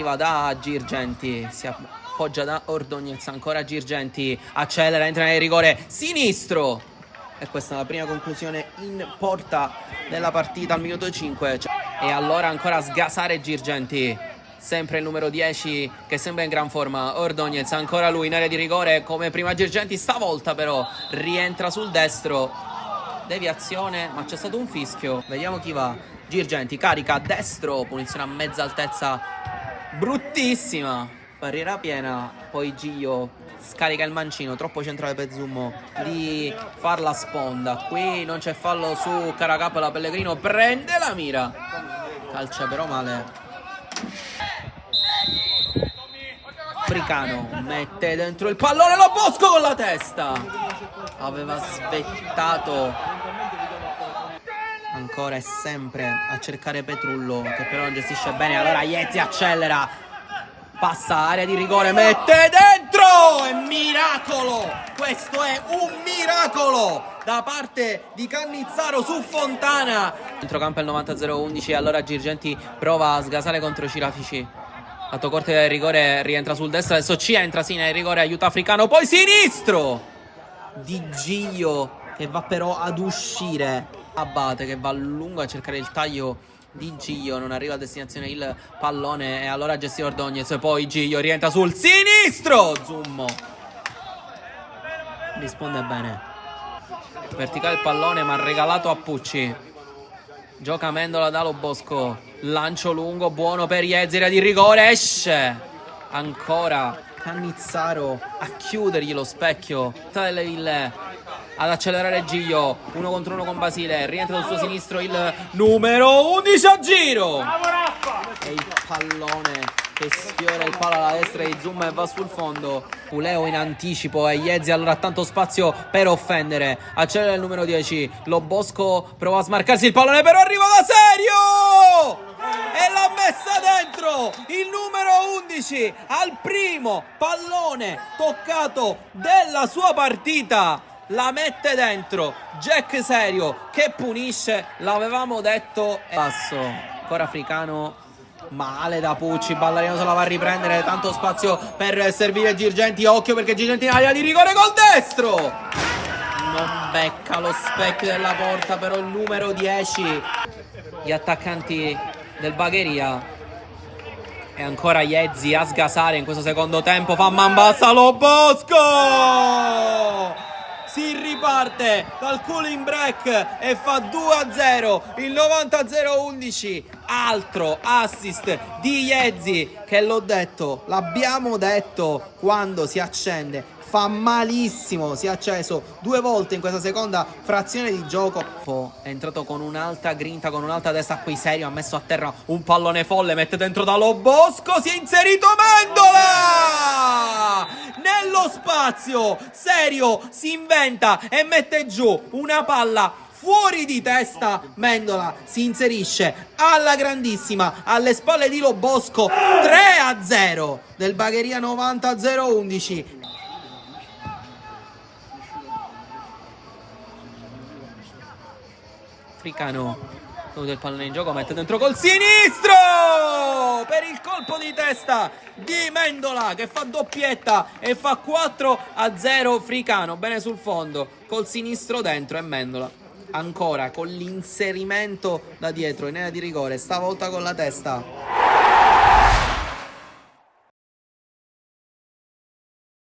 arriva da Girgenti, si appoggia da Ordonez, ancora Girgenti, accelera, entra nel rigore sinistro. E questa è la prima conclusione in porta della partita al minuto 5. E allora ancora sgasare Girgenti. Sempre il numero 10 che sembra in gran forma. Ordonez, ancora lui in area di rigore come prima Girgenti. Stavolta però rientra sul destro. Deviazione, ma c'è stato un fischio. Vediamo chi va. Girgenti carica a destro. Punizione a mezza altezza bruttissima. Barriera piena. Poi Gio scarica il mancino, troppo centrale per Zummo di far la sponda. Qui non c'è fallo su Caracappola. Pellegrino prende la mira, calcia però male. Africano mette dentro il pallone, lo Bosco con la testa, aveva svettato. Ancora e sempre a cercare Petrullo, che però non gestisce bene. Allora Iezzi accelera, passa area di rigore, mette dentro! È miracolo! Questo è un miracolo da parte di Cannizzaro su Fontana. Centrocampo il 90-0-11. Allora Girgenti prova a sgasare contro Cirafici. Lato corte del rigore, rientra sul destro. Adesso ci entra, sì, nel rigore, aiuta Africano. Poi sinistro di Gio, che va però ad uscire. Abate che va a lungo a cercare il taglio di Gio, non arriva a destinazione il pallone e allora gestire Ordonez. Poi Gio rientra sul sinistro, Zummo risponde bene, verticale il pallone ma regalato a Pucci. Gioca Mendola da Lo Bosco, lancio lungo buono per Iezzi, di rigore, esce ancora Cannizzaro a chiudergli lo specchio. Ad accelerare Gio, 1 contro 1 con Basile, rientra sul suo sinistro il numero 11 a giro. E il pallone che sfiora il palo alla destra di Zummo e va sul fondo. Puleo in anticipo e Iezzi allora ha tanto spazio per offendere. Accelera il numero 10, Lo Bosco prova a smarcarsi il pallone però arriva da Serio! E l'ha messa dentro il numero 11 al primo pallone toccato della sua partita. La mette dentro Jack Serio che punisce, l'avevamo detto. Passo, ancora Africano, male da Pucci, Ballarino se la va a riprendere, tanto spazio per servire Girgenti, occhio perché Girgenti in area di rigore col destro. Non becca lo specchio della porta però il numero 10. Gli attaccanti del Bagheria. E ancora Iezzi a sgasare in questo secondo tempo, fa man bassa Lo Bosco! Si riparte dal cooling break e fa 2-0 il 90-0-11. Altro assist di Iezzi che l'ho detto, l'abbiamo detto, quando si accende fa malissimo. Si è acceso 2 volte in questa seconda frazione di gioco. È entrato con un'alta grinta, con un'alta testa qui Serio, ha messo a terra un pallone folle, mette dentro da Lo Bosco, si è inserito Mendola nello spazio. Serio si inventa e mette giù una palla fuori di testa. Mendola si inserisce alla grandissima alle spalle di Lo Bosco. 3-0 del Bagheria 90-0-11. Africano del pallone in gioco, mette dentro col sinistro per il colpo di testa di Mendola che fa doppietta e fa 4-0. Africano bene sul fondo col sinistro dentro e Mendola ancora con l'inserimento da dietro in area di rigore, stavolta con la testa.